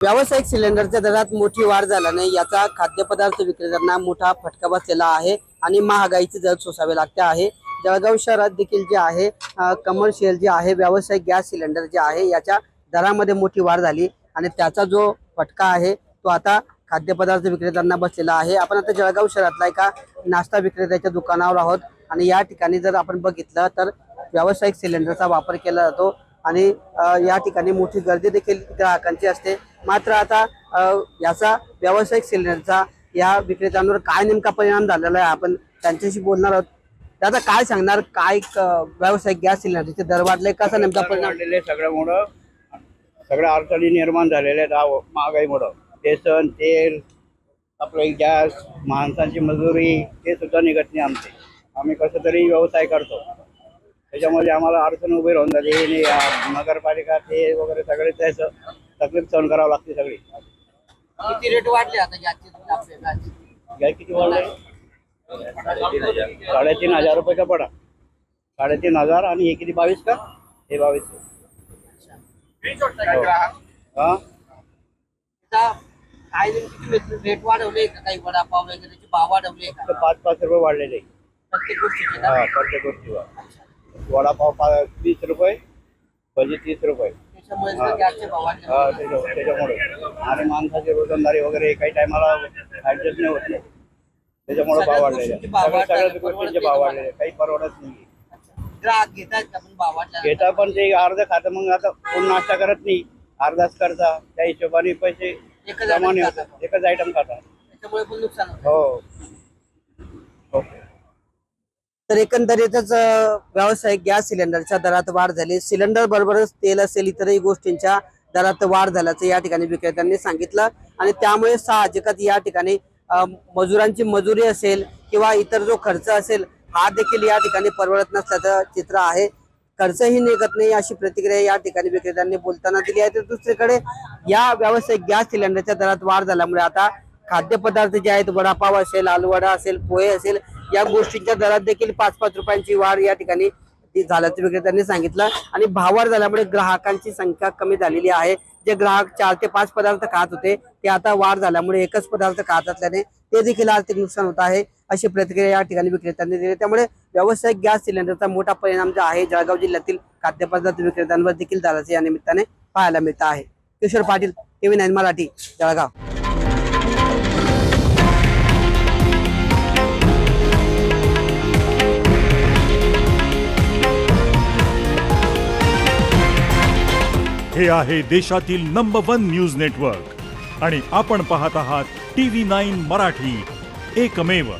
व्यावसायिक सिलेंडरच्या दरात मोठी वाढ झाल्याने याचा खाद्यपदार्थ विक्रेत्यांना मोठा फटका बसलेला आहे आणि महागाईचे दर सोसावे लागते आहे। जळगाव शहरात देखील जे आहे कमर्शियल जे आहे व्यावसायिक गॅस सिलेंडर जे आहे याच्या दरामध्ये मोठी वाढ झाली आणि त्याचा जो फटका आहे तो आता खाद्यपदार्थ विक्रेत्यांना बसलेला आहे। आपण आता जळगाव शहरातला एका नाश्ता विक्रेत्याच्या दुकानावर आहोत आणि या ठिकाणी जर आपण बघितलं तर व्यावसायिक सिलेंडरचा वापर केला जातो आणि या ठिकाणी मोठी गर्दी देखील ग्राहकांची असते। मात्र आता याचा व्यावसायिक सिलेंडरचा या विक्रेत्यांवर काय नेमका परिणाम झालेला आहे आपण त्यांच्याशी बोलणार आहोत। दादा काय सांगणार, काय व्यावसायिक गॅस सिलेंडरचे दर वाढले, कसा नेमका परिणाम सगळ्यामुळं सगळ्या अडचणी निर्माण झालेल्या आहेत महागाईमुळं। बेसन, तेल, आपलं गॅस, माणसांची मजुरी हे सुद्धा निघत नाही आमचे। आम्ही कसं तरी व्यवसाय करतो, त्याच्यामध्ये आम्हाला अडचण उभी राहून झाली। नगरपालिका ते वगैरे सगळे त्याचं तकलीफ सहन करावं लागते सगळी। किती रेट वाढले आता गॅसचे? गॅस किती वाढले? 3,500 रुपयाचा पडा, 3,500 आणि हे किती 22 का? हे 22। हा काय रेट वाढवले का? काही वडापाव वगैरेचे भाव वाढवले का? 5-5 रुपये वाढलेले प्रत्येक गोष्टीचे हा, प्रत्येक गोष्टीवर। वडापाव 30 रुपये, भजी 30 रुपये। त्याच्यामुळे गॅसचे भाव वाढले। हा, त्याच्यामुळे आणि माणसाची रोजंदारी वगैरे काही टायमाला ऍडजस्ट नाही होत नाही, त्याच्यामुळे भाव वाढलेले। सगळ्या गोष्टींचे भाव वाढलेले, काही परवडत नाही। ग्राहक घेतात का पण भाव वाढला? घेता पण ते अर्ध खातं, मग आता कोण नाश्ता करत नाही, अर्धाच करता, त्या हिशोबाने पैसे जमाने होतात, एकच आयटम खाता, त्याच्यामुळे पण नुकसान होतं। हो। तर एकंदरीतच व्यावसायिक गॅस सिलेंडरच्या दरात वाढ झाली। सिलेंडर बरोबरच तेल असेल इतरही गोष्टींच्या दरात वाढ झाल्याचं या ठिकाणी विक्रेत्यांनी सांगितलं आणि त्यामुळे साहजिकच या ठिकाणी मजुरांची मजुरी असेल किंवा इतर जो खर्च असेल हा देखील या ठिकाणी परवडत नसल्याचं चित्र आहे। खर्चही निघत नाही अशी प्रतिक्रिया या ठिकाणी विक्रेत्यांनी बोलताना दिली आहे। तर दुसरीकडे या व्यावसायिक गॅस सिलेंडरच्या दरात वाढ झाल्यामुळे आता खाद्यपदार्थ जे आहेत, वडापाव असेल, आलूवडा असेल, पोहे असेल, या गोष्टींच्या दरात देखील 5-5 रुपयांची वाढ या ठिकाणी झाल्याचं विक्रेत्यांनी सांगितलं आणि भाववाढ झाल्यामुळे ग्राहकांची संख्या कमी झालेली आहे। जे ग्राहक 4 ते 5 पदार्थ खात होते ते आता वाढ झाल्यामुळे एकच पदार्थ खात असल्याने ते देखील आर्थिक नुकसान होत आहे अशी प्रतिक्रिया या ठिकाणी विक्रेत्यांनी दिली। त्यामुळे व्यावसायिक गॅस सिलेंडरचा मोठा परिणाम जो आहे जळगाव जिल्ह्यातील खाद्यपदार्थ विक्रेत्यांवर देखील झाल्याचे या निमित्ताने पाहायला मिळत आहे। किशोर पाटील, TV9 मराठी, जळगाव। हे आहे देशातील नंबर 1 न्यूज नेटवर्क आणि आपण पाहत आहात TV9 मराठी, एकमेव।